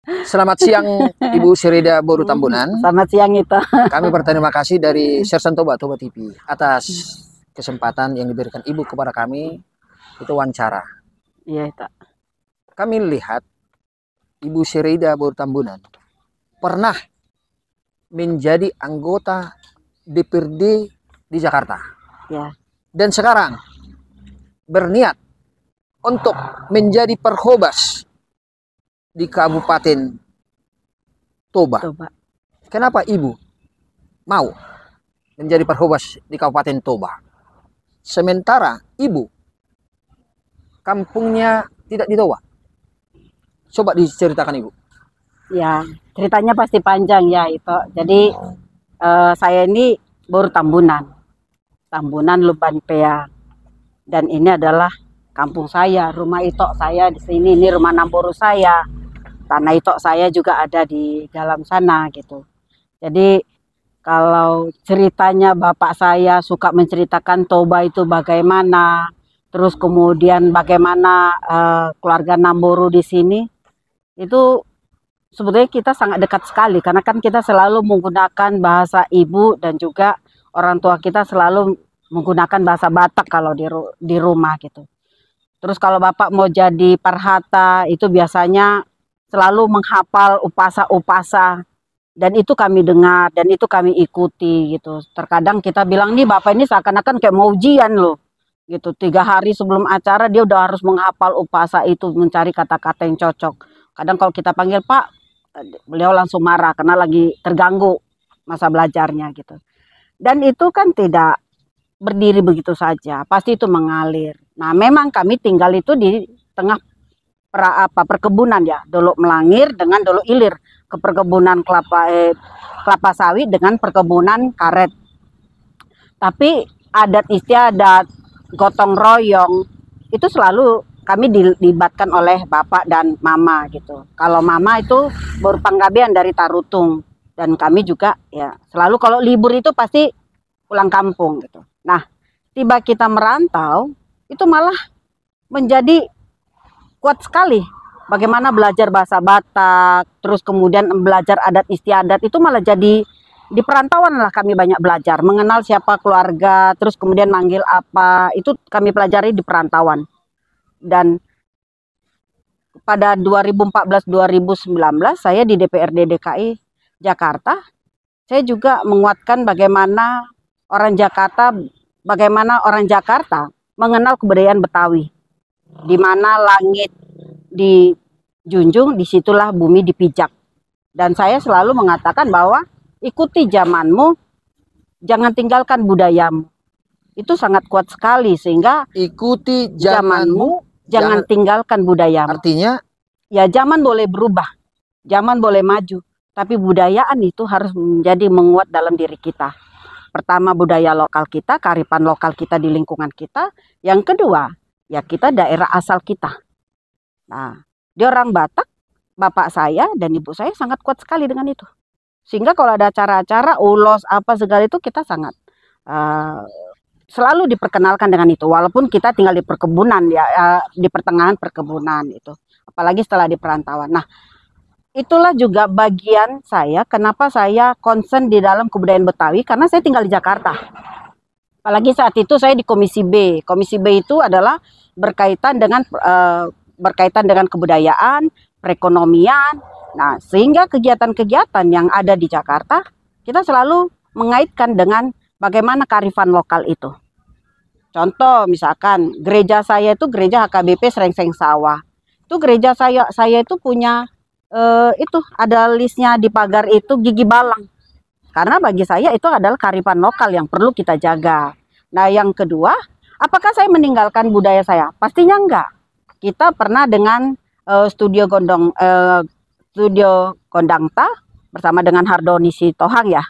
Selamat siang Ibu Sirida Boru Tambunan. Selamat siang itu. Kami berterima kasih dari Sersan Toba TV atas kesempatan yang diberikan Ibu kepada kami. Itu wawancara. Iya itu. Kami lihat Ibu Sirida Boru Tambunan pernah menjadi anggota DPRD di Jakarta. Ya. Dan sekarang berniat untuk menjadi perhobas di Kabupaten Toba. Kenapa Ibu mau menjadi perhobas di Kabupaten Toba? Sementara Ibu kampungnya tidak di Toba. Coba diceritakan Ibu. Ya, ceritanya pasti panjang ya itu. Jadi saya ini baru Tambunan Lubanpea. Dan ini adalah kampung saya, rumah itok saya di sini, ini rumah Namboru saya. Tanah itok saya juga ada di dalam sana gitu. Jadi kalau ceritanya bapak saya suka menceritakan Toba itu bagaimana, terus kemudian bagaimana keluarga Namboru di sini, itu sebetulnya kita sangat dekat sekali karena kan kita selalu menggunakan bahasa ibu dan juga orang tua kita selalu menggunakan bahasa Batak kalau di rumah gitu. Terus kalau bapak mau jadi parhata itu biasanya selalu menghafal upasa-upasa dan itu kami dengar dan itu kami ikuti gitu. Terkadang kita bilang nih bapak ini seakan-akan kayak mau ujian loh gitu. 3 hari sebelum acara dia udah harus menghafal upasa itu, mencari kata-kata yang cocok. Kadang kalau kita panggil Pak, beliau langsung marah karena lagi terganggu masa belajarnya gitu. Dan itu kan tidak berdiri begitu saja, pasti itu mengalir. Nah memang kami tinggal itu di tengah perkebunan ya, Dolok Melangir dengan Dolok Ilir, ke perkebunan kelapa sawit dengan perkebunan karet. Tapi adat istiadat, gotong royong itu selalu kami dilibatkan oleh bapak dan mama gitu. Kalau mama itu berpanggabean dari Tarutung dan kami juga ya selalu kalau libur itu pasti pulang kampung gitu. Nah, tiba kita merantau itu malah menjadi kuat sekali. Bagaimana belajar bahasa Batak, terus kemudian belajar adat istiadat itu malah jadi di perantauan lah kami banyak belajar, mengenal siapa keluarga, terus kemudian manggil apa, itu kami pelajari di perantauan. Dan pada 2014-2019 saya di DPRD DKI Jakarta, saya juga menguatkan bagaimana orang Jakarta mengenal kebudayaan Betawi. Di mana langit dijunjung, disitulah bumi dipijak. Dan saya selalu mengatakan bahwa ikuti zamanmu, jangan tinggalkan budayamu. Itu sangat kuat sekali sehingga ikuti zamanmu, jangan tinggalkan budayamu. Artinya ya zaman boleh berubah, zaman boleh maju, tapi budayaan itu harus menjadi menguat dalam diri kita. Pertama budaya lokal kita, kearifan lokal kita di lingkungan kita. Yang kedua, ya kita daerah asal kita. Nah, dia orang Batak, bapak saya dan ibu saya sangat kuat sekali dengan itu. Sehingga kalau ada acara-acara, ulos, apa segala itu kita sangat selalu diperkenalkan dengan itu. Walaupun kita tinggal di perkebunan, ya di pertengahan perkebunan itu. Apalagi setelah di perantauan. Nah, itulah juga bagian saya, kenapa saya concern di dalam kebudayaan Betawi, karena saya tinggal di Jakarta. Apalagi saat itu saya di Komisi B. Komisi B itu adalah berkaitan dengan kebudayaan, perekonomian. Nah, sehingga kegiatan-kegiatan yang ada di Jakarta, kita selalu mengaitkan dengan bagaimana kearifan lokal itu. Contoh misalkan gereja saya itu gereja HKBP Srengseng Sawah. Itu gereja saya itu punya itu ada listnya di pagar itu gigi balang. Karena bagi saya itu adalah kearifan lokal yang perlu kita jaga. Nah yang kedua, apakah saya meninggalkan budaya saya? Pastinya enggak. Kita pernah dengan studio Gondangta bersama dengan Hardoni Sitohang ya,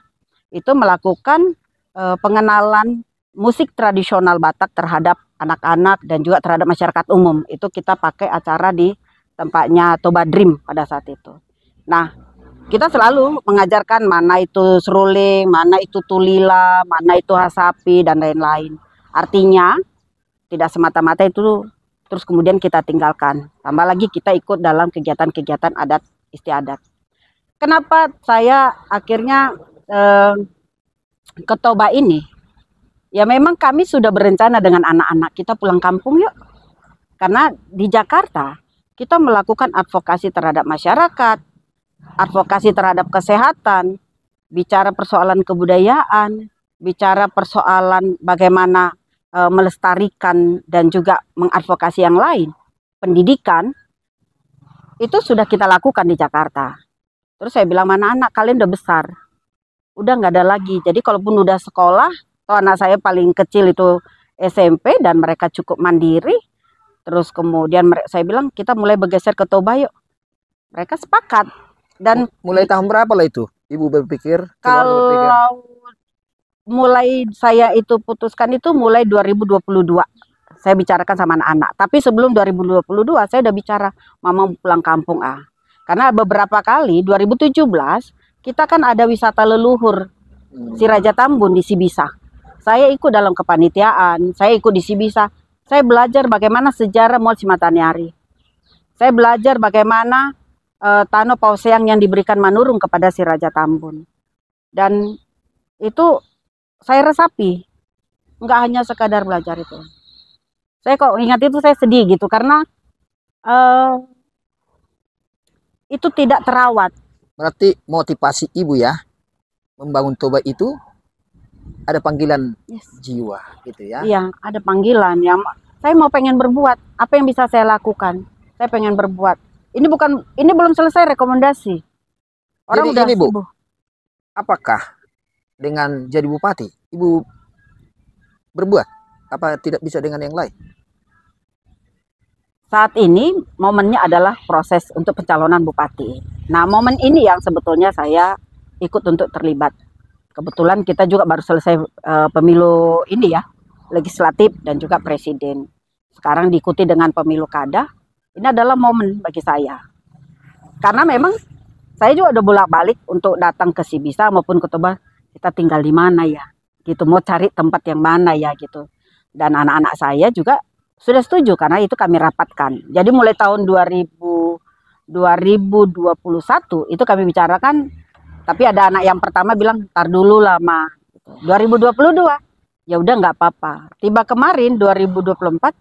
itu melakukan pengenalan musik tradisional Batak terhadap anak-anak dan juga terhadap masyarakat umum. Itu kita pakai acara di tempatnya Toba Dream pada saat itu. Nah, kita selalu mengajarkan mana itu seruling, mana itu tulila, mana itu hasapi, dan lain-lain. Artinya, tidak semata-mata itu terus kemudian kita tinggalkan. Tambah lagi kita ikut dalam kegiatan-kegiatan adat istiadat. Kenapa saya akhirnya ke Toba ini? Ya memang kami sudah berencana dengan anak-anak kita pulang kampung yuk. Karena di Jakarta kita melakukan advokasi terhadap masyarakat, advokasi terhadap kesehatan, bicara persoalan kebudayaan, bicara persoalan bagaimana melestarikan dan juga mengadvokasi yang lain, pendidikan, itu sudah kita lakukan di Jakarta. Terus saya bilang, mana anak kalian udah besar, udah nggak ada lagi. Jadi kalaupun udah sekolah, atau anak saya paling kecil itu SMP dan mereka cukup mandiri, terus kemudian saya bilang kita mulai bergeser ke Toba yuk. Mereka sepakat. Dan mulai tahun berapa lah itu Ibu berpikir? Kalau mulai saya itu putuskan itu mulai 2022. Saya bicarakan sama anak-anak. Tapi sebelum 2022 saya udah bicara mama pulang kampung Karena beberapa kali 2017 kita kan ada wisata leluhur si Raja Tambun di Sibisa. Saya ikut dalam kepanitiaan, saya ikut di Sibisa. Saya belajar bagaimana sejarah Mol Cimatanyari. Saya belajar bagaimana Tano Pauseang yang diberikan Manurung kepada si Raja Tambun. Dan itu saya resapi. Enggak hanya sekadar belajar itu. Saya kok ingat itu saya sedih gitu karena itu tidak terawat. Berarti motivasi Ibu ya membangun Toba itu ada panggilan jiwa gitu ya. Iya, ada panggilan ya. Saya mau pengen berbuat. Apa yang bisa saya lakukan? Saya pengen berbuat. Ini belum selesai rekomendasi. Orang jadi udah ini Bu, sibuk. apakah dengan jadi bupati Ibu berbuat? Apa tidak bisa dengan yang lain? Saat ini momennya adalah proses untuk pencalonan bupati. Nah, momen ini yang sebetulnya saya ikut untuk terlibat. Kebetulan kita juga baru selesai pemilu ini ya, legislatif dan juga presiden. Sekarang diikuti dengan pemilu kada. Ini adalah momen bagi saya. Karena memang saya juga udah bolak-balik untuk datang ke Sibisa maupun ke Toba. Kita tinggal di mana ya? Gitu, mau cari tempat yang mana ya gitu. Dan anak-anak saya juga sudah setuju karena itu kami rapatkan. Jadi mulai tahun 2021 itu kami bicarakan. Tapi ada anak yang pertama bilang, "Tar dulu lah, Ma." 2022, ya udah nggak apa-apa. Tiba kemarin 2024,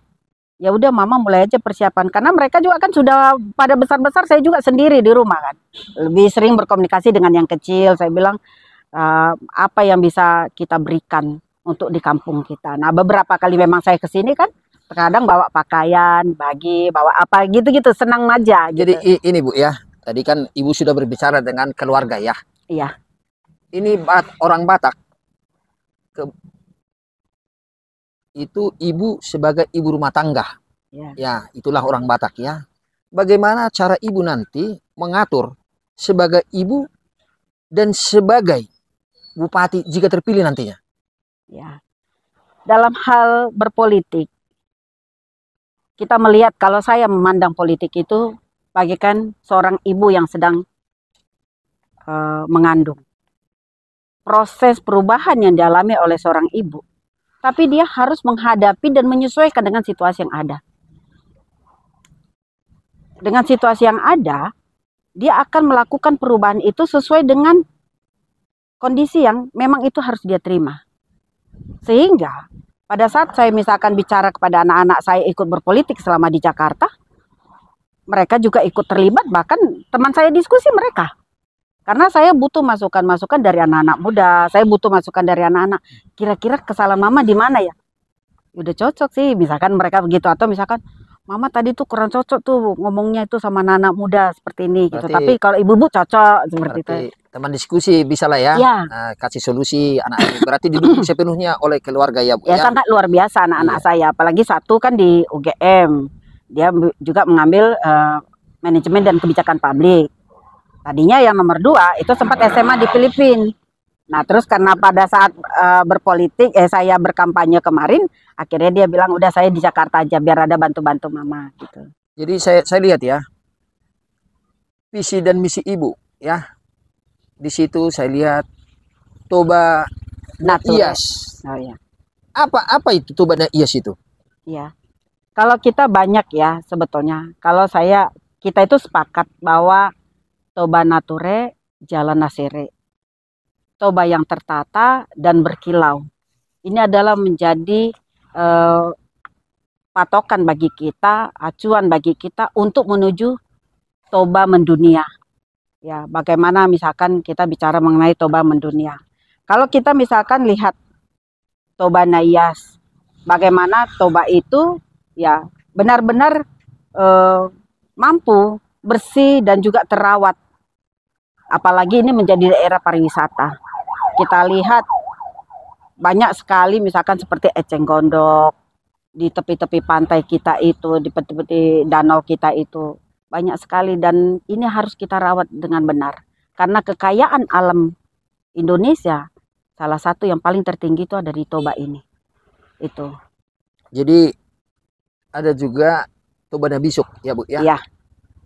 ya udah Mama mulai aja persiapan. Karena mereka juga kan sudah pada besar-besar, saya juga sendiri di rumah kan. Lebih sering berkomunikasi dengan yang kecil. Saya bilang, apa yang bisa kita berikan untuk di kampung kita. Nah, beberapa kali memang saya kesini kan, terkadang bawa pakaian, bawa apa gitu-gitu, senang aja. Gitu. Jadi ini Bu ya, tadi kan Ibu sudah berbicara dengan keluarga ya. Iya. Ini orang Batak. Itu Ibu sebagai ibu rumah tangga. Ya. Ya, itulah orang Batak ya. Bagaimana cara Ibu nanti mengatur sebagai ibu dan sebagai bupati jika terpilih nantinya? Ya. Dalam hal berpolitik, kita melihat kalau saya memandang politik itu bagaikan seorang ibu yang sedang mengandung. Proses perubahan yang dialami oleh seorang ibu, tapi dia harus menghadapi dan menyesuaikan dengan situasi yang ada. Dengan situasi yang ada, dia akan melakukan perubahan itu sesuai dengan kondisi yang memang itu harus dia terima. Sehingga pada saat saya misalkan bicara kepada anak-anak saya ikut berpolitik selama di Jakarta, mereka juga ikut terlibat, bahkan teman saya diskusi mereka. Karena saya butuh masukan-masukan dari anak-anak muda, saya butuh masukan dari anak-anak. Kira-kira kesalahan Mama di mana ya? Udah cocok sih, misalkan mereka begitu. Atau misalkan, Mama tadi tuh kurang cocok tuh ngomongnya itu sama anak-anak muda seperti ini. Gitu. Tapi kalau ibu-ibu cocok seperti itu. Teman diskusi bisa lah ya, ya. Kasih solusi anak-anak. Berarti didukung sepenuhnya oleh keluarga ya Bu? Ya, sangat luar biasa anak-anak saya. Apalagi satu kan di UGM. Dia juga mengambil manajemen dan kebijakan publik. Tadinya yang nomor 2 itu sempat SMA di Filipina. Nah terus karena pada saat berpolitik, saya berkampanye kemarin, akhirnya dia bilang udah saya di Jakarta aja biar ada bantu-bantu Mama gitu. Jadi saya lihat ya, visi dan misi Ibu ya. Di situ saya lihat Toba IAS. Oh, ya. Apa itu Toba IAS itu? Ya. Kalau kita banyak ya sebetulnya. Kalau kita itu sepakat bahwa toba nature, jalan nasere. Toba yang tertata dan berkilau. Ini adalah menjadi patokan bagi kita, acuan bagi kita untuk menuju toba mendunia. Ya, bagaimana misalkan kita bicara mengenai toba mendunia. Kalau kita misalkan lihat toba Nayas, bagaimana toba itu ya benar-benar mampu bersih dan juga terawat. Apalagi ini menjadi daerah pariwisata. Kita lihat banyak sekali misalkan seperti eceng gondok, di tepi-tepi pantai kita itu, di tepi-tepi danau kita itu banyak sekali, dan ini harus kita rawat dengan benar karena kekayaan alam Indonesia salah satu yang paling tertinggi itu ada di Toba ini. Itu. Jadi ada juga Toba Nabisuk ya Bu ya. Ya.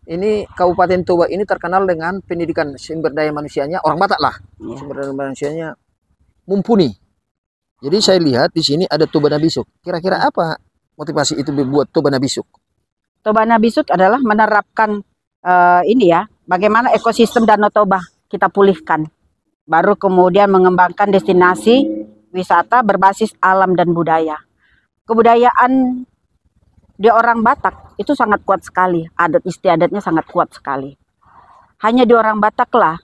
Ini Kabupaten Toba ini terkenal dengan pendidikan sumber daya manusianya, orang Batak lah. Ya. Sumber daya manusianya mumpuni. Jadi saya lihat di sini ada Toba Nabisuk. Kira-kira apa motivasi itu buat Toba Nabisuk? Toba Nabisuk adalah menerapkan ini ya, bagaimana ekosistem Danau Toba kita pulihkan. Baru kemudian mengembangkan destinasi wisata berbasis alam dan budaya. Kebudayaan di orang Batak itu sangat kuat sekali, adat istiadatnya sangat kuat sekali. Hanya di orang Batak lah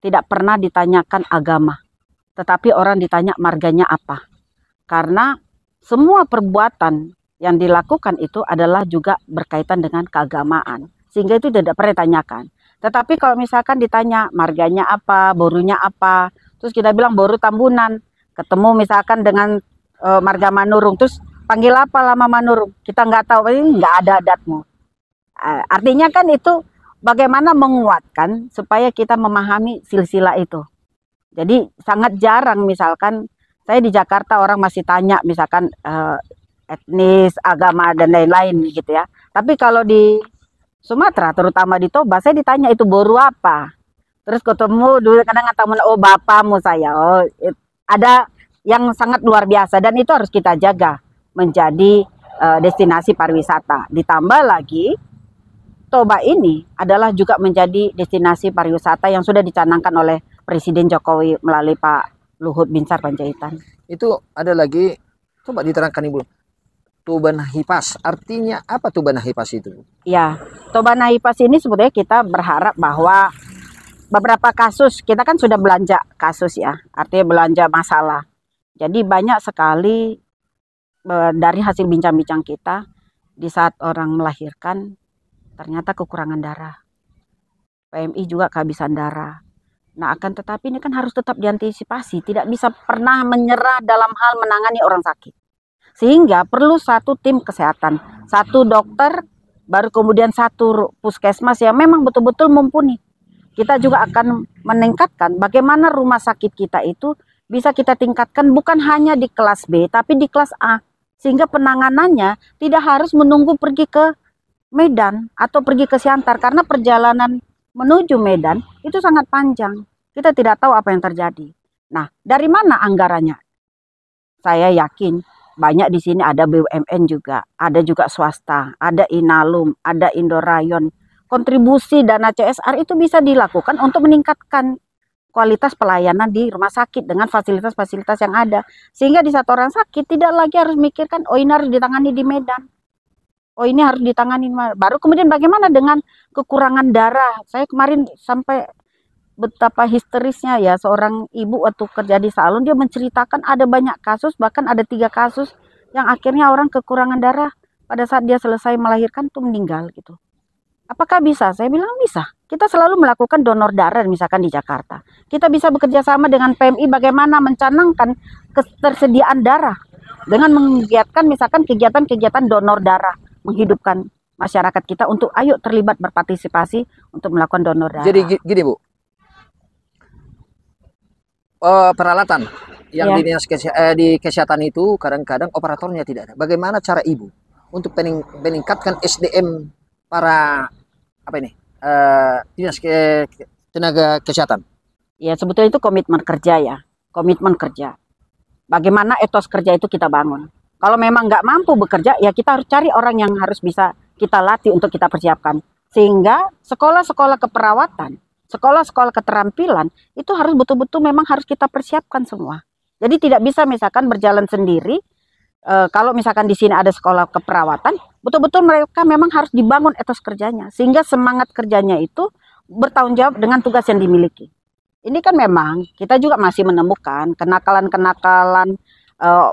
tidak pernah ditanyakan agama, tetapi orang ditanya marganya apa. Karena semua perbuatan yang dilakukan itu adalah juga berkaitan dengan keagamaan, sehingga itu tidak pernah ditanyakan. Tetapi kalau misalkan ditanya marganya apa, borunya apa, terus kita bilang boru Tambunan, ketemu misalkan dengan marga Manurung, terus panggil apa lama Manurung, kita nggak tahu, ini nggak ada adatmu. Artinya kan itu bagaimana menguatkan supaya kita memahami silsilah itu. Jadi sangat jarang misalkan saya di Jakarta orang masih tanya misalkan etnis, agama dan lain-lain gitu ya. Tapi kalau di Sumatera, terutama di Toba, saya ditanya itu boru apa. Terus ketemu dulu kadang ngatamun, oh bapakmu saya. Oh, ada yang sangat luar biasa dan itu harus kita jaga menjadi destinasi pariwisata. Ditambah lagi Toba ini adalah juga menjadi destinasi pariwisata yang sudah dicanangkan oleh Presiden Jokowi melalui Pak Luhut Binsar Panjaitan. Itu ada lagi, coba diterangkan Ibu. Toba Nahipas, artinya apa Toba Nahipas itu? Ya, Toba Nahipas ini sebetulnya kita berharap bahwa beberapa kasus, kita kan sudah belanja kasus ya, artinya belanja masalah. Jadi banyak sekali dari hasil bincang-bincang kita, di saat orang melahirkan, ternyata kekurangan darah. PMI juga kehabisan darah. Nah, akan tetapi ini kan harus tetap diantisipasi, tidak bisa pernah menyerah dalam hal menangani orang sakit. Sehingga perlu satu tim kesehatan, satu dokter, baru kemudian satu puskesmas yang memang betul-betul mumpuni. Kita juga akan meningkatkan bagaimana rumah sakit kita itu bisa kita tingkatkan bukan hanya di kelas B, tapi di kelas A. Sehingga penanganannya tidak harus menunggu pergi ke Medan atau pergi ke Siantar. Karena perjalanan menuju Medan itu sangat panjang. Kita tidak tahu apa yang terjadi. Nah, dari mana anggarannya? Saya yakin banyak di sini ada BUMN juga, ada juga swasta, ada Inalum, ada Indorayon. Kontribusi dana CSR itu bisa dilakukan untuk meningkatkan kualitas pelayanan di rumah sakit dengan fasilitas-fasilitas yang ada. Sehingga di saat orang sakit tidak lagi harus mikirkan, oh ini harus ditangani di Medan. Oh ini harus ditangani. Baru kemudian bagaimana dengan kekurangan darah. Saya kemarin sampai betapa histerisnya ya seorang ibu waktu kerja di salon, dia menceritakan ada banyak kasus, bahkan ada 3 kasus yang akhirnya orang kekurangan darah pada saat dia selesai melahirkan tuh meninggal gitu. Apakah bisa? Saya bilang bisa. Kita selalu melakukan donor darah misalkan di Jakarta. Kita bisa bekerja sama dengan PMI bagaimana mencanangkan ketersediaan darah dengan menggiatkan misalkan kegiatan-kegiatan donor darah, menghidupkan masyarakat kita untuk ayo terlibat berpartisipasi untuk melakukan donor darah. Jadi gini Bu, peralatan yang di dinas di kesehatan itu kadang-kadang operatornya tidak ada. Bagaimana cara Ibu untuk meningkatkan SDM para apa ini dinas tenaga kesehatan? Ya sebetulnya itu komitmen kerja ya, komitmen kerja. Bagaimana etos kerja itu kita bangun. Kalau memang nggak mampu bekerja, ya kita harus cari orang yang harus bisa kita latih untuk kita persiapkan. Sehingga sekolah-sekolah keperawatan sekolah-sekolah keterampilan itu harus betul-betul memang harus kita persiapkan semua. Jadi tidak bisa misalkan berjalan sendiri. Kalau misalkan di sini ada sekolah keperawatan, betul-betul mereka memang harus dibangun etos kerjanya, sehingga semangat kerjanya itu bertanggung jawab dengan tugas yang dimiliki. Ini kan memang kita juga masih menemukan kenakalan-kenakalan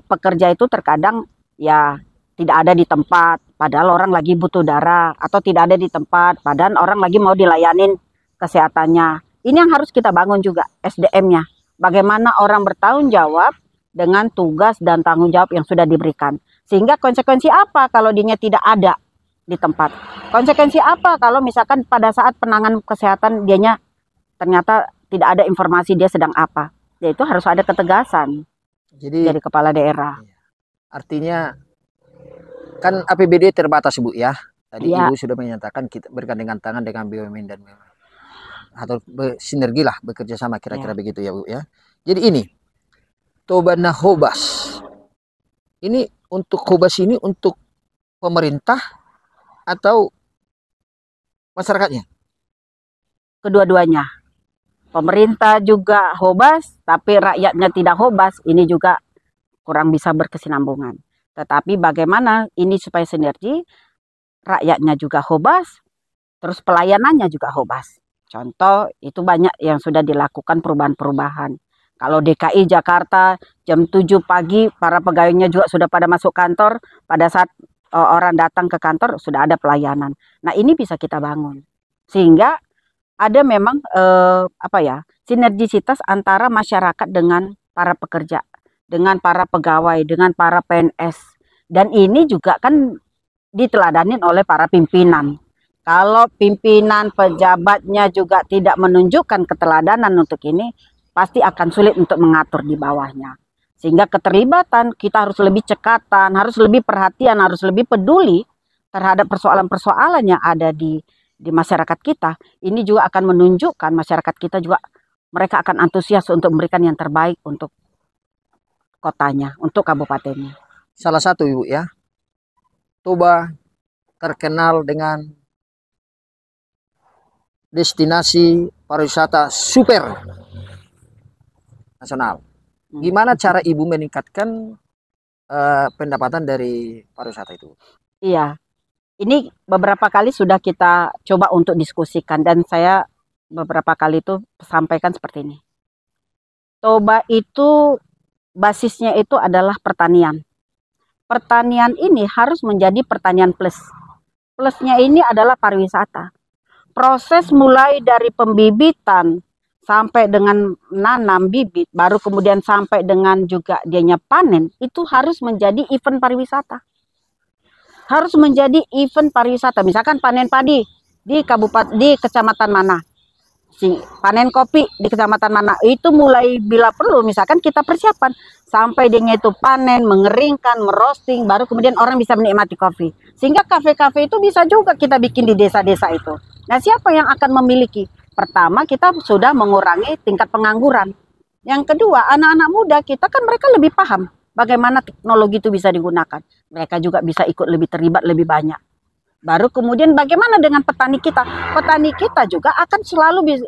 pekerja itu terkadang ya tidak ada di tempat, padahal orang lagi butuh darah, atau tidak ada di tempat, padahal orang lagi mau dilayanin kesehatannya. Ini yang harus kita bangun juga SDM-nya. Bagaimana orang bertanggung jawab dengan tugas dan tanggung jawab yang sudah diberikan. Sehingga konsekuensi apa kalau dia tidak ada di tempat? Konsekuensi apa kalau misalkan pada saat penanganan kesehatan dianya ternyata tidak ada informasi dia sedang apa? Yaitu harus ada ketegasan dari kepala daerah. Artinya kan APBD terbatas Bu ya. Tadi Ya. Ibu sudah menyatakan kita bergandengan tangan dengan BUMN dan atau sinergi lah, bekerja sama kira-kira begitu ya Bu ya. Jadi ini Tobana Hobas. Ini untuk Hobas ini untuk pemerintah atau masyarakatnya? Kedua-duanya. Pemerintah juga Hobas, tapi rakyatnya tidak Hobas. Ini juga kurang bisa berkesinambungan. Tetapi bagaimana ini supaya sinergi, rakyatnya juga Hobas, terus pelayanannya juga Hobas. Contoh, itu banyak yang sudah dilakukan perubahan-perubahan. Kalau DKI Jakarta jam 7 pagi, para pegawainya juga sudah pada masuk kantor. Pada saat orang datang ke kantor, sudah ada pelayanan. Nah, ini bisa kita bangun. Sehingga ada memang sinergisitas antara masyarakat dengan para pekerja, dengan para pegawai, dengan para PNS. Dan ini juga kan diteladanin oleh para pimpinan. Kalau pimpinan pejabatnya juga tidak menunjukkan keteladanan untuk ini, pasti akan sulit untuk mengatur di bawahnya. Sehingga keterlibatan kita harus lebih cekatan, harus lebih perhatian, harus lebih peduli terhadap persoalan-persoalan yang ada di masyarakat kita. Ini juga akan menunjukkan masyarakat kita juga mereka akan antusias untuk memberikan yang terbaik untuk kotanya, untuk kabupatennya. Salah satu Ibu ya, Toba terkenal dengan destinasi pariwisata super nasional. Gimana cara Ibu meningkatkan pendapatan dari pariwisata itu? Iya, ini beberapa kali sudah kita coba untuk diskusikan dan saya beberapa kali itu sampaikan seperti ini. Toba itu basisnya itu adalah pertanian. Pertanian ini harus menjadi pertanian plus. Plusnya ini adalah pariwisata. Proses mulai dari pembibitan sampai dengan nanam bibit, baru kemudian sampai dengan juga dianya panen, itu harus menjadi event pariwisata. Harus menjadi event pariwisata. Misalkan panen padi di kecamatan mana, panen kopi di kecamatan mana, itu mulai bila perlu misalkan kita persiapkan sampai dia itu panen, mengeringkan, merosting, baru kemudian orang bisa menikmati kopi. Sehingga kafe-kafe itu bisa juga kita bikin di desa-desa itu. Nah, siapa yang akan memiliki? Pertama, kita sudah mengurangi tingkat pengangguran. Yang kedua, anak-anak muda kita kan mereka lebih paham bagaimana teknologi itu bisa digunakan. Mereka juga bisa ikut lebih terlibat lebih banyak. Baru kemudian bagaimana dengan petani kita? Petani kita juga akan selalu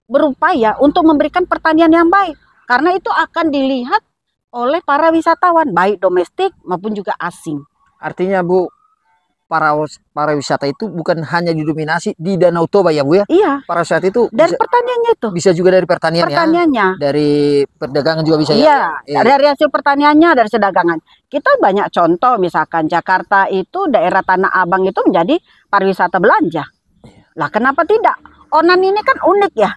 berupaya untuk memberikan pertanian yang baik. Karena itu akan dilihat oleh para wisatawan, baik domestik maupun juga asing. Artinya Bu, para wisata itu bukan hanya didominasi di Danau Toba ya Bu ya? Iya. Para wisata itu dan pertaniannya itu bisa juga dari pertaniannya, dari perdagangan juga bisa ya? Iya, dari hasil pertaniannya, dari sedagangan. Kita banyak contoh, misalkan Jakarta itu daerah Tanah Abang itu menjadi pariwisata belanja. Lah kenapa tidak? Onan ini kan unik ya.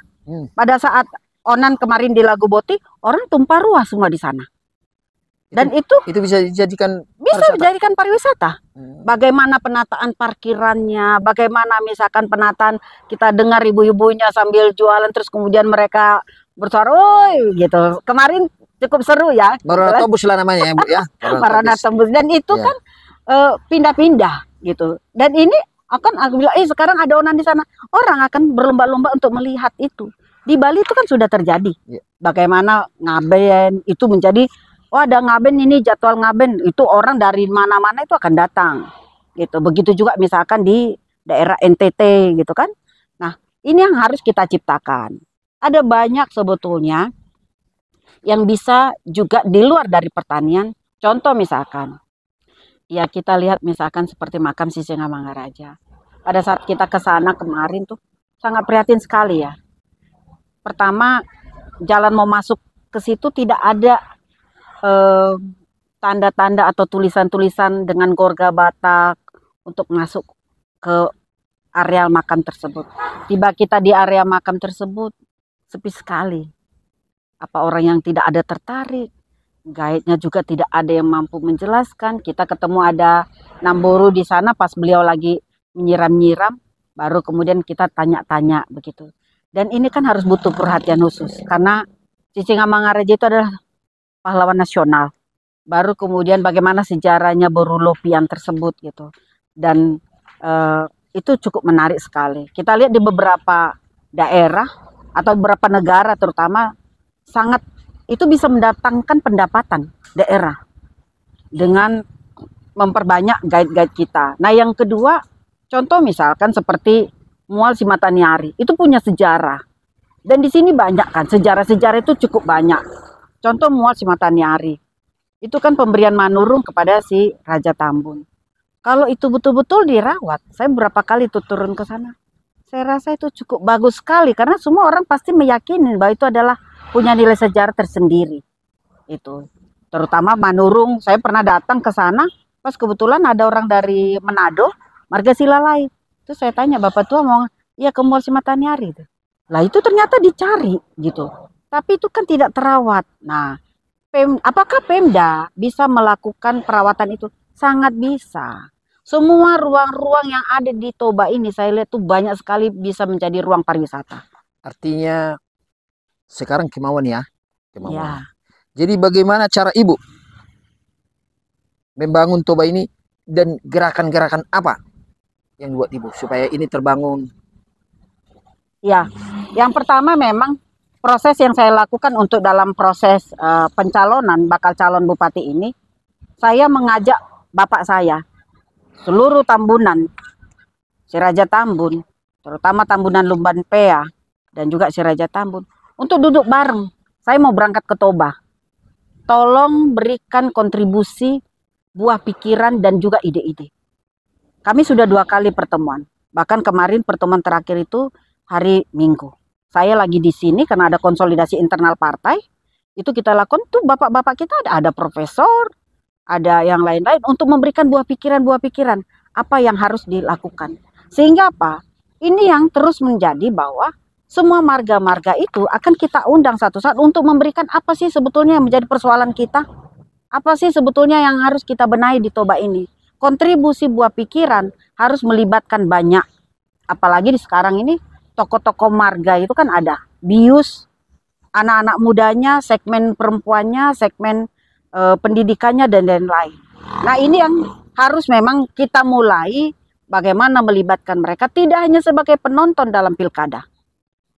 Pada saat Onan kemarin di Lagu Boti, orang tumpah ruah semua di sana. Dan itu bisa dijadikan pariwisata. Bagaimana penataan parkirannya, bagaimana misalkan penataan kita dengar ibu-ibunya sambil jualan terus kemudian mereka bersuara, "Oi," gitu. Kemarin cukup seru ya. Maranatobus lah namanya ya Bu ya. Maranatobus, dan itu kan pindah-pindah gitu. Dan ini akan aku bilang, sekarang ada Onan di sana. Orang akan berlomba-lomba untuk melihat itu. Di Bali itu kan sudah terjadi. Bagaimana ngaben itu menjadi, ada ngaben ini, jadwal ngaben itu orang dari mana-mana itu akan datang gitu. Begitu juga misalkan di daerah NTT gitu kan. Nah, Ini yang harus kita ciptakan. Ada banyak sebetulnya yang bisa juga di luar dari pertanian. Contoh misalkan, ya kita lihat misalkan seperti makam Sisingamangaraja. Pada saat kita ke sana kemarin tuh sangat prihatin sekali ya. Pertama, jalan mau masuk ke situ tidak ada tanda-tanda atau tulisan-tulisan dengan gorga Batak untuk masuk ke areal makam tersebut. Tiba kita di area makam tersebut, sepi sekali. Apa orang yang tidak ada tertarik? Guide-nya juga tidak ada yang mampu menjelaskan. Kita ketemu ada Namboru di sana pas beliau lagi menyiram-nyiram, baru kemudian kita tanya-tanya begitu. Dan ini kan harus butuh perhatian khusus karena Sisingamangaraja itu adalah pahlawan nasional. Baru kemudian bagaimana sejarahnya Borulopian tersebut gitu. Dan itu cukup menarik sekali. Kita lihat di beberapa daerah atau beberapa negara terutama sangat itu bisa mendatangkan pendapatan daerah dengan memperbanyak guide-guide kita. Nah yang kedua, contoh misalkan seperti Mual Simataniari, itu punya sejarah. Dan di sini banyak kan, sejarah-sejarah itu cukup banyak. Contoh Mual Simataniari, itu kan pemberian Manurung kepada si Raja Tambun. Kalau itu betul-betul dirawat, saya berapa kali tuh turun ke sana. Saya rasa itu cukup bagus sekali karena semua orang pasti meyakini bahwa itu adalah punya nilai sejarah tersendiri. Itu terutama Manurung, saya pernah datang ke sana pas kebetulan ada orang dari Manado, marga Silalai. Itu saya tanya, Bapak tua mau iya ke Mual Simataniari itu. Lah itu ternyata dicari gitu. Tapi itu kan tidak terawat. Nah, apakah Pemda bisa melakukan perawatan itu? Sangat bisa. Semua ruang-ruang yang ada di Toba ini saya lihat tuh banyak sekali bisa menjadi ruang pariwisata. Artinya sekarang kemauan ya. Kemauan. Ya. Jadi bagaimana cara Ibu membangun Toba ini dan gerakan-gerakan apa yang buat Ibu supaya ini terbangun? Ya, yang pertama memang proses yang saya lakukan untuk dalam proses pencalonan bakal calon bupati ini, saya mengajak bapak saya, seluruh Tambunan, si Raja Tambun, terutama Tambunan Lumban Pea dan juga si Raja Tambun, untuk duduk bareng. Saya mau berangkat ke Toba. Tolong berikan kontribusi buah pikiran dan juga ide-ide. Kami sudah 2 kali pertemuan. Bahkan kemarin pertemuan terakhir itu hari Minggu. Saya lagi di sini karena ada konsolidasi internal partai. Itu kita lakukan tuh bapak-bapak kita ada profesor, ada yang lain-lain untuk memberikan buah pikiran apa yang harus dilakukan. Sehingga apa? Ini yang terus menjadi bahwa semua marga-marga itu akan kita undang satu saat untuk memberikan apa sih sebetulnya yang menjadi persoalan kita. Apa sih sebetulnya yang harus kita benahi di Toba ini. Kontribusi buah pikiran harus melibatkan banyak. Apalagi di sekarang ini tokoh-tokoh marga itu kan ada. Bius, anak-anak mudanya, segmen perempuannya, segmen pendidikannya dan lain-lain. Nah ini yang harus memang kita mulai bagaimana melibatkan mereka tidak hanya sebagai penonton dalam pilkada,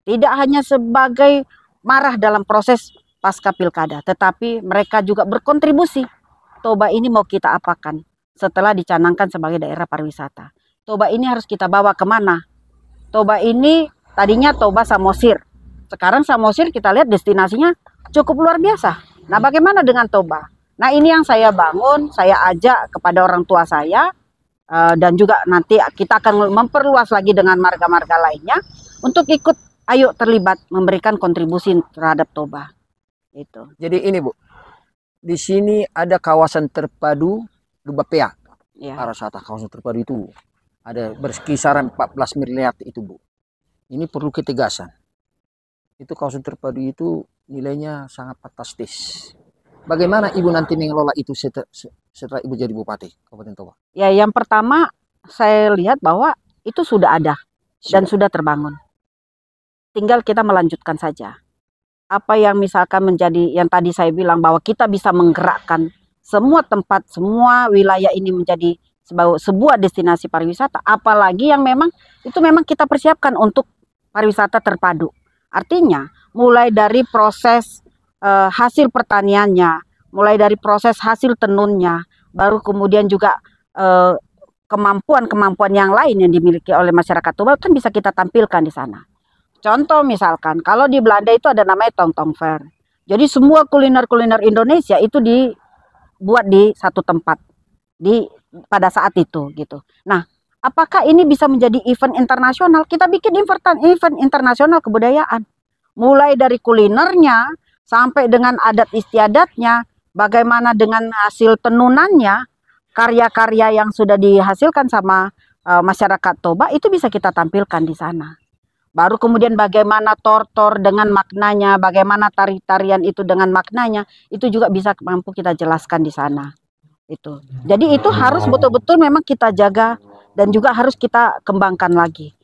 tidak hanya sebagai marah dalam proses pasca pilkada, tetapi mereka juga berkontribusi. Toba ini mau kita apakan setelah dicanangkan sebagai daerah pariwisata. Toba ini harus kita bawa kemana? Toba ini tadinya Toba Samosir, sekarang Samosir kita lihat destinasinya cukup luar biasa. Nah bagaimana dengan Toba? Nah ini yang saya bangun, saya ajak kepada orang tua saya dan juga nanti kita akan memperluas lagi dengan marga-marga lainnya untuk ikut ayo terlibat memberikan kontribusi terhadap Toba. Itu. Jadi ini Bu, di sini ada kawasan terpadu Lubapea. Ya. Pariwisata kawasan terpadu itu ada berkisaran 14 miliar itu Bu. Ini perlu ketegasan. Itu kawasan terpadu itu nilainya sangat fantastis. Bagaimana Ibu nanti mengelola itu setelah Ibu jadi Bupati Kabupaten Toba? Ya, yang pertama saya lihat bahwa itu sudah ada dan sudah terbangun. Tinggal kita melanjutkan saja. Apa yang misalkan menjadi yang tadi saya bilang bahwa kita bisa menggerakkan semua tempat, semua wilayah ini menjadi sebuah destinasi pariwisata. Apalagi yang memang itu memang kita persiapkan untuk pariwisata terpadu. Artinya mulai dari proses hasil pertaniannya, mulai dari proses hasil tenunnya, baru kemudian juga kemampuan-kemampuan yang lain yang dimiliki oleh masyarakat Toba kan bisa kita tampilkan di sana. Contoh misalkan, kalau di Belanda itu ada namanya Tong-Tong Fair. Jadi semua kuliner-kuliner Indonesia itu dibuat di satu tempat pada saat itu gitu. Nah, apakah ini bisa menjadi event internasional? Kita bikin event internasional kebudayaan. Mulai dari kulinernya sampai dengan adat istiadatnya, bagaimana dengan hasil tenunannya, karya-karya yang sudah dihasilkan sama masyarakat Toba itu bisa kita tampilkan di sana. Baru kemudian bagaimana tortor dengan maknanya, bagaimana tari-tarian itu dengan maknanya, itu juga bisa mampu kita jelaskan di sana. Itu. Jadi itu harus betul-betul memang kita jaga dan juga harus kita kembangkan lagi.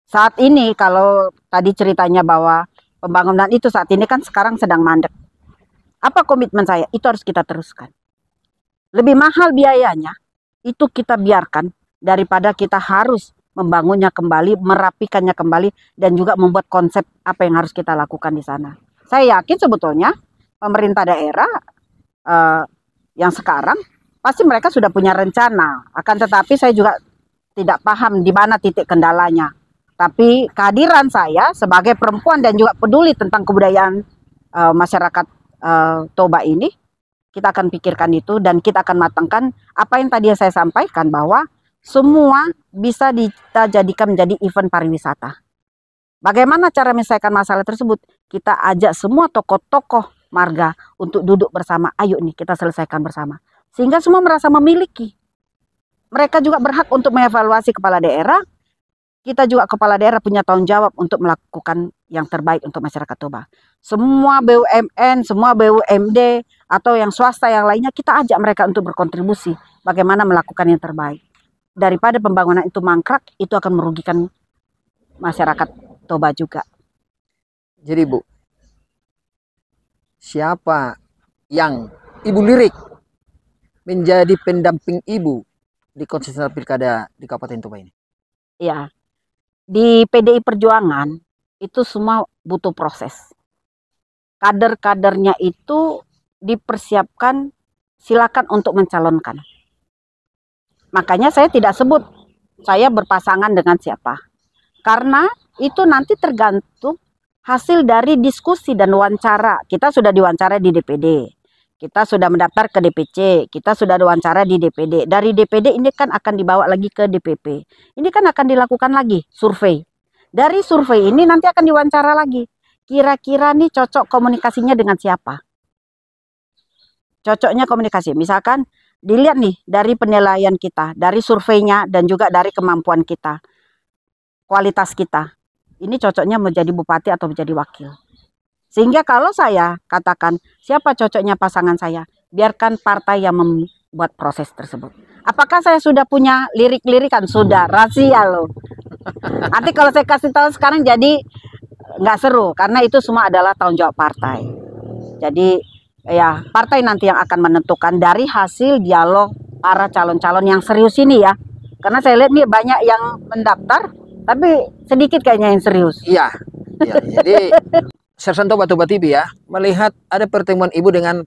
Saat ini kalau tadi ceritanya bahwa pembangunan itu saat ini kan sekarang sedang mandek. Apa komitmen saya? Itu harus kita teruskan. Lebih mahal biayanya, itu kita biarkan daripada kita harus membangunnya kembali, merapikannya kembali, dan juga membuat konsep apa yang harus kita lakukan di sana. Saya yakin sebetulnya pemerintah daerah yang sekarang pasti mereka sudah punya rencana. Akan tetapi saya juga tidak paham di mana titik kendalanya. Tapi kehadiran saya sebagai perempuan dan juga peduli tentang kebudayaan masyarakat Toba ini, kita akan pikirkan itu dan kita akan matangkan apa yang tadi saya sampaikan bahwa semua bisa kita jadikan menjadi event pariwisata. Bagaimana cara menyelesaikan masalah tersebut? Kita ajak semua tokoh-tokoh marga untuk duduk bersama. Ayo nih kita selesaikan bersama. Sehingga semua merasa memiliki. Mereka juga berhak untuk mengevaluasi kepala daerah. Kita juga kepala daerah punya tanggung jawab untuk melakukan yang terbaik untuk masyarakat Toba. Semua BUMN, semua BUMD atau yang swasta yang lainnya kita ajak mereka untuk berkontribusi bagaimana melakukan yang terbaik. Daripada pembangunan itu mangkrak, itu akan merugikan masyarakat Toba juga. Jadi Bu, siapa yang Ibu lirik menjadi pendamping Ibu di konstitusional pilkada di Kabupaten Toba ini? Ya, di PDI Perjuangan itu semua butuh proses. Kader-kadernya itu dipersiapkan, silakan untuk mencalonkan. Makanya saya tidak sebut saya berpasangan dengan siapa. Karena itu nanti tergantung hasil dari diskusi dan wawancara. Kita sudah diwawancara di DPD. Kita sudah mendaftar ke DPC. Kita sudah diwawancara di DPD. Dari DPD ini kan akan dibawa lagi ke DPP. Ini kan akan dilakukan lagi survei. Dari survei ini nanti akan diwawancara lagi. Kira-kira nih cocok komunikasinya dengan siapa? Cocoknya komunikasi. Misalkan dilihat nih dari penilaian kita, dari surveinya dan juga dari kemampuan kita, kualitas kita. Ini cocoknya menjadi bupati atau menjadi wakil. Sehingga kalau saya katakan siapa cocoknya pasangan saya, biarkan partai yang membuat proses tersebut. Apakah saya sudah punya lirik-lirikan? Sudah, rahasia loh. Nanti kalau saya kasih tahu sekarang jadi nggak seru, karena itu semua adalah tanggung jawab partai. Jadi ya, partai nanti yang akan menentukan dari hasil dialog para calon-calon yang serius ini ya. Karena saya lihat nih banyak yang mendaftar, tapi sedikit kayaknya yang serius. Iya, ya, jadi Sersan Toba TV ya, melihat ada pertemuan Ibu dengan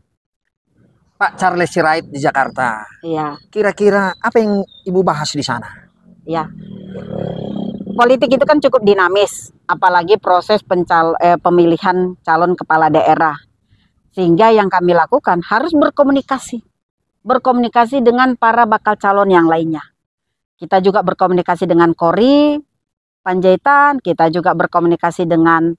Pak Charles Sirait di Jakarta. Iya. Kira-kira apa yang Ibu bahas di sana? Ya, politik itu kan cukup dinamis, apalagi proses pemilihan calon kepala daerah. Sehingga yang kami lakukan harus berkomunikasi dengan para bakal calon yang lainnya. Kita juga berkomunikasi dengan Kori Panjaitan, kita juga berkomunikasi dengan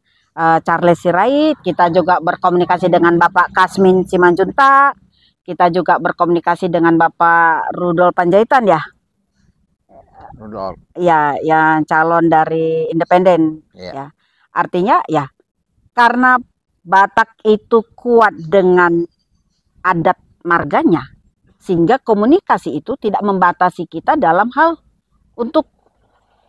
Charles Sirait, kita juga berkomunikasi dengan Bapak Kasmin Simanjuntak, kita juga berkomunikasi dengan Bapak Rudolf Panjaitan ya. Rudolf. Ya, yang calon dari independen. Ya. Artinya ya, karena Batak itu kuat dengan adat marganya, sehingga komunikasi itu tidak membatasi kita dalam hal untuk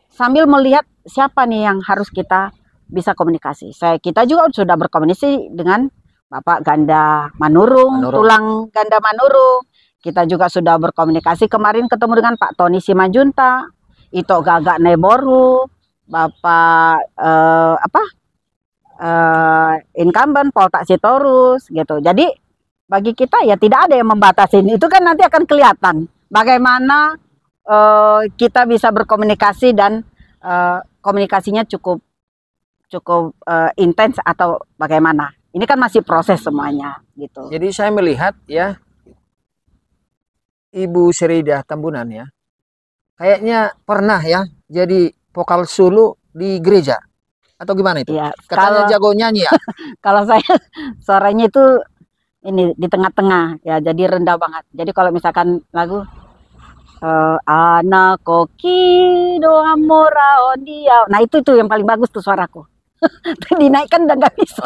sambil melihat siapa nih yang harus kita bisa komunikasi. Kita juga sudah berkomunikasi dengan Bapak Ganda Manurung, tulang Ganda Manurung. Kita juga sudah berkomunikasi kemarin ketemu dengan Pak Tony Simanjuntak, Ito Gagak Neboru, Bapak incumbent Poltak Sitorus gitu. Jadi bagi kita ya tidak ada yang membatasi. Itu kan nanti akan kelihatan bagaimana kita bisa berkomunikasi dan komunikasinya cukup cukup intens atau bagaimana? Ini kan masih proses semuanya gitu. Jadi saya melihat ya, Ibu Seridah Tambunan ya, kayaknya pernah ya jadi vokal solo di gereja atau gimana itu? Ya, Katanya jago nyanyi ya. kalau saya suaranya itu ini di tengah-tengah ya, jadi rendah banget. Jadi kalau misalkan lagu anak koki do amora dia, nah itu yang paling bagus tuh suaraku. Dinaikkan udah nggak bisa.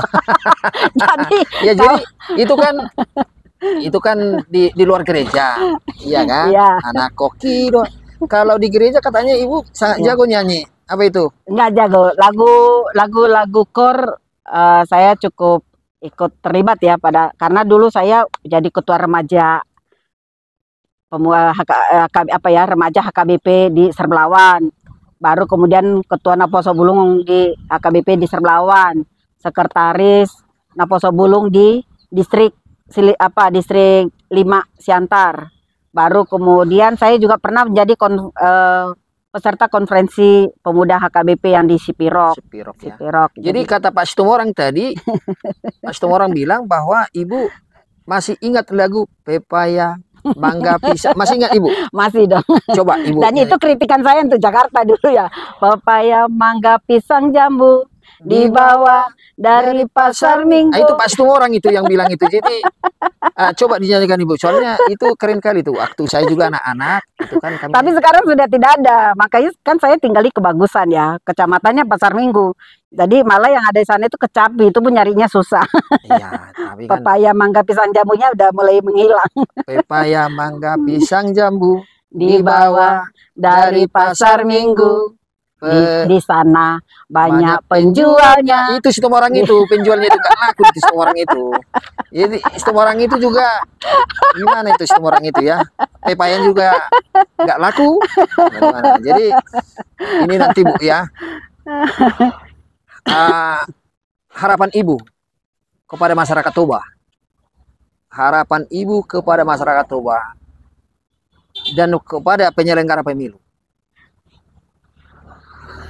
Jadi Ya jadi itu kan di luar gereja, iya kan? Iya. Anak koki doang. Kalau di gereja katanya ibu sangat Iya. jago nyanyi. Apa itu? Nggak jago lagu kor, saya cukup ikut terlibat ya karena dulu saya jadi ketua remaja remaja HKBP di Serbelawan, baru kemudian ketua Naposo Bulung di HKBP di Serbelawan, sekretaris Naposo Bulung di distrik distrik 5 Siantar, baru kemudian saya juga pernah menjadi peserta konferensi pemuda HKBP yang di Sipirok. Ya. Sipirok. Jadi kata Pak Situmorang tadi, Pak Situmorang bilang bahwa ibu masih ingat lagu Pepaya Mangga Pisang, masih ingat ibu? Masih dong. Coba ibu. Dan itu kritikan saya untuk Jakarta dulu ya. Pepaya, mangga, pisang, jambu dibawa dari pasar Minggu. Itu Pak Situmorang itu yang bilang itu. Jadi coba dinyanyikan ibu. Soalnya itu keren kali tuh. Waktu saya juga anak-anak itu kan kami. Tapi sekarang sudah tidak ada. Makanya kan saya tinggal di Kebagusan ya. Kecamatannya Pasar Minggu. Jadi malah yang ada di sana itu kecapi, itu pun nyarinya susah. Iya, tapi kan Pepaya, mangga, pisang, jambunya udah mulai menghilang. Pepaya, mangga, pisang, jambu Dibawa dari Pasar Minggu. Di sana banyak penjualnya. Itu Situmorang itu penjualnya itu nggak laku itu Situmorang itu. Jadi Situmorang itu juga gimana itu Situmorang itu ya? Pepaya juga nggak laku. Gimana? Jadi ini nanti Bu ya. Harapan Ibu kepada masyarakat Toba. Harapan Ibu kepada masyarakat Toba dan kepada penyelenggara pemilu.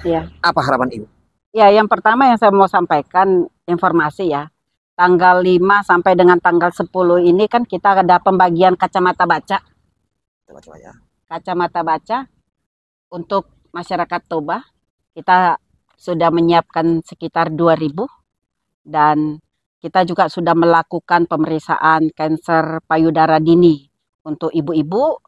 Ya. Apa harapan Ibu? Ya, yang pertama yang saya mau sampaikan informasi ya. Tanggal 5 sampai dengan tanggal 10 ini kan kita ada pembagian kacamata baca. Coba ya. Kacamata baca untuk masyarakat Toba. Kita sudah menyiapkan sekitar 2.000 dan kita juga sudah melakukan pemeriksaan kanker payudara dini untuk ibu-ibu.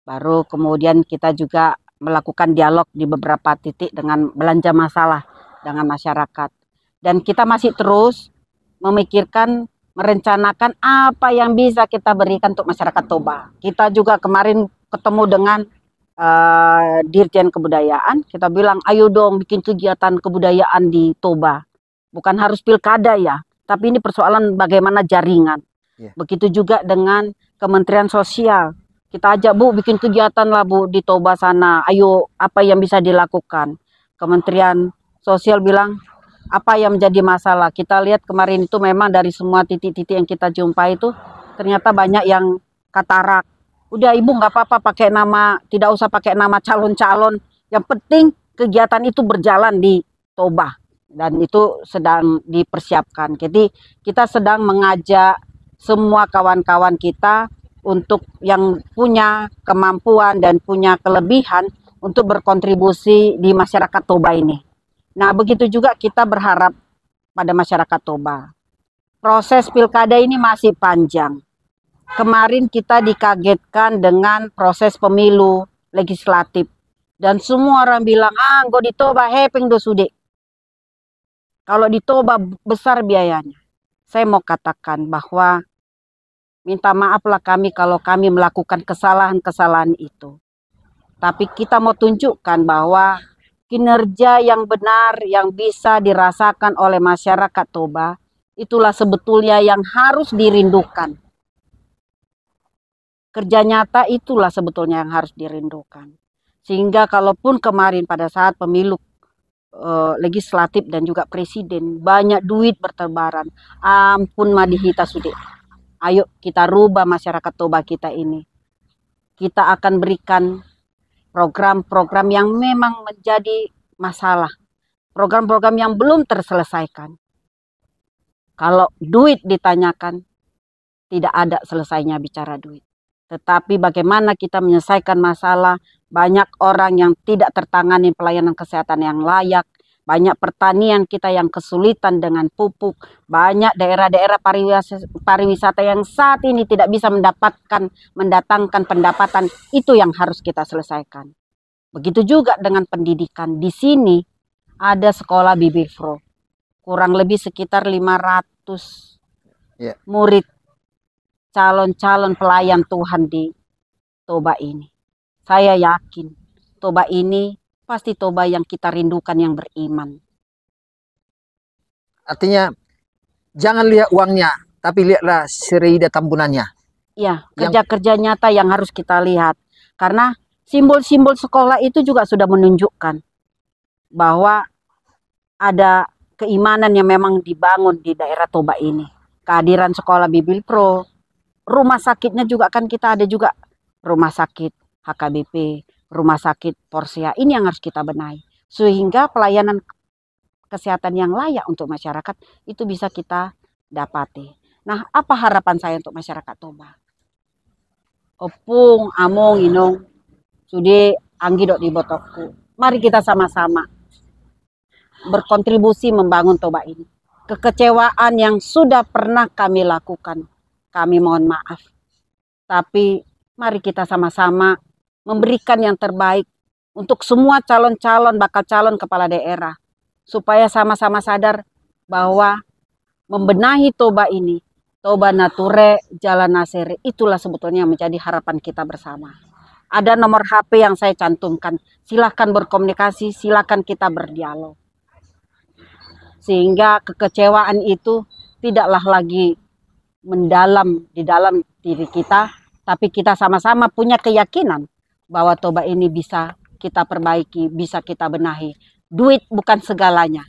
Baru kemudian kita juga melakukan dialog di beberapa titik dengan belanja masalah dengan masyarakat. Dan kita masih terus memikirkan, merencanakan apa yang bisa kita berikan untuk masyarakat Toba. Kita juga kemarin ketemu dengan Dirjen Kebudayaan, kita bilang ayo dong bikin kegiatan kebudayaan di Toba. Bukan harus pilkada ya, tapi ini persoalan bagaimana jaringan. Begitu juga dengan Kementerian Sosial. Kita ajak Bu bikin kegiatan lah Bu di Toba sana. Ayo apa yang bisa dilakukan. Kementerian Sosial bilang apa yang menjadi masalah. Kita lihat kemarin itu memang dari semua titik-titik yang kita jumpai itu ternyata banyak yang katarak. Udah Ibu nggak apa-apa pakai nama, tidak usah pakai nama calon-calon. Yang penting kegiatan itu berjalan di Toba dan itu sedang dipersiapkan. Jadi kita sedang mengajak semua kawan-kawan kita untuk yang punya kemampuan dan punya kelebihan untuk berkontribusi di masyarakat Toba ini. Nah, begitu juga kita berharap pada masyarakat Toba. Proses pilkada ini masih panjang. Kemarin kita dikagetkan dengan proses pemilu legislatif. Dan semua orang bilang, gue di Toba hepeng do sude. Kalau di Toba besar biayanya. Saya mau katakan bahwa minta maaflah kami kalau kami melakukan kesalahan-kesalahan itu. Tapi kita mau tunjukkan bahwa kinerja yang benar yang bisa dirasakan oleh masyarakat Toba, itulah sebetulnya yang harus dirindukan. Kerja nyata itulah sebetulnya yang harus dirindukan. Sehingga kalaupun kemarin pada saat pemilu legislatif dan juga presiden, banyak duit bertebaran, ampun madihita sude. Ayo kita rubah masyarakat Toba kita ini. Kita akan berikan program-program yang memang menjadi masalah. program-program yang belum terselesaikan. Kalau duit ditanyakan, tidak ada selesainya bicara duit. Tetapi bagaimana kita menyelesaikan masalah, banyak orang yang tidak tertangani pelayanan kesehatan yang layak, banyak pertanian kita yang kesulitan dengan pupuk, banyak daerah-daerah pariwisata yang saat ini tidak bisa mendatangkan pendapatan, itu yang harus kita selesaikan. Begitu juga dengan pendidikan. Di sini ada sekolah Bibifro, kurang lebih sekitar 500 murid calon-calon pelayan Tuhan di Toba ini. Saya yakin Toba ini pasti Toba yang kita rindukan, yang beriman. Artinya jangan lihat uangnya, tapi lihatlah Sereida Tambunannya. Ya, kerja-kerja nyata yang harus kita lihat. Karena simbol-simbol sekolah itu juga sudah menunjukkan bahwa ada keimanan yang memang dibangun di daerah Toba ini. Kehadiran sekolah Bibifro, rumah sakitnya juga kan kita ada juga rumah sakit HKBP, rumah sakit Porsia, ini yang harus kita benahi. Sehingga pelayanan kesehatan yang layak untuk masyarakat itu bisa kita dapati. Nah, apa harapan saya untuk masyarakat Toba? Opung, among, inong, sude anggi dok di botokku. Mari kita sama-sama berkontribusi membangun Toba ini. Kekecewaan yang sudah pernah kami lakukan, kami mohon maaf. Tapi mari kita sama-sama memberikan yang terbaik untuk semua calon-calon bakal calon kepala daerah. Supaya sama-sama sadar bahwa membenahi Toba ini, Toba Nature, Jalan Nasere, itulah sebetulnya menjadi harapan kita bersama. Ada nomor HP yang saya cantumkan, silahkan berkomunikasi, silahkan kita berdialog. Sehingga kekecewaan itu tidaklah lagi mendalam di dalam diri kita, tapi kita sama-sama punya keyakinan bahwa Toba ini bisa kita perbaiki, bisa kita benahi. Duit bukan segalanya,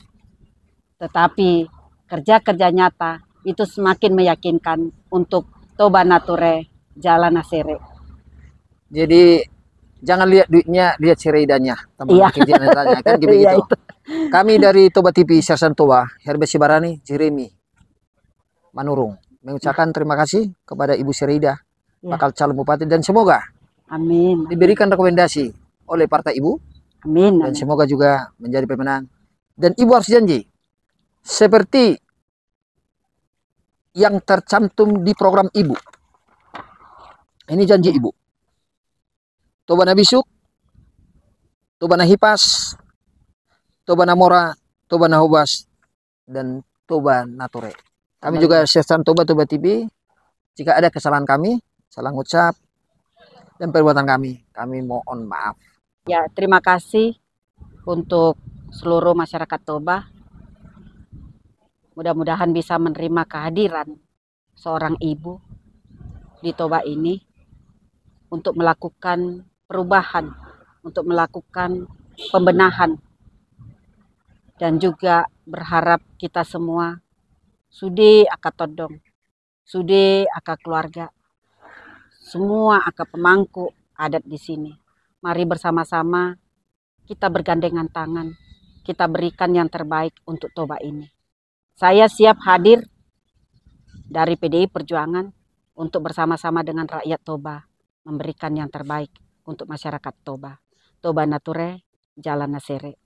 tetapi kerja-kerja nyata itu semakin meyakinkan untuk Toba Nature, Jalan Nasere. Jadi jangan lihat duitnya, lihat Sereidanya. Iya. Kan gitu. Iya, itu. Kami dari Toba TV Sersan Toba, Herbe Sibarani, Jeremy Manurung, mengucapkan terima kasih kepada Ibu Sereida, bakal calon bupati, dan semoga amin, diberikan rekomendasi oleh partai Ibu, amin, dan semoga juga menjadi pemenang. Dan Ibu harus janji seperti yang tercantum di program Ibu. Ini janji Ibu. Toba Nabisuk, Toba Nahipas, Toba Namora, Toba Nahobas, dan Toba Nature. Kami juga Sersan Toba TV. Jika ada kesalahan kami, salah ucap dan perbuatan kami mohon maaf. Ya, terima kasih untuk seluruh masyarakat Toba. Mudah-mudahan bisa menerima kehadiran seorang ibu di Toba ini untuk melakukan perubahan, untuk melakukan pembenahan, dan juga berharap kita semua sude aka todong, sude aka keluarga, semua aka pemangku adat di sini. Mari bersama-sama kita bergandengan tangan, kita berikan yang terbaik untuk Toba ini. Saya siap hadir dari PDI Perjuangan untuk bersama-sama dengan rakyat Toba memberikan yang terbaik untuk masyarakat Toba. Toba Nature, Jalan Nasere.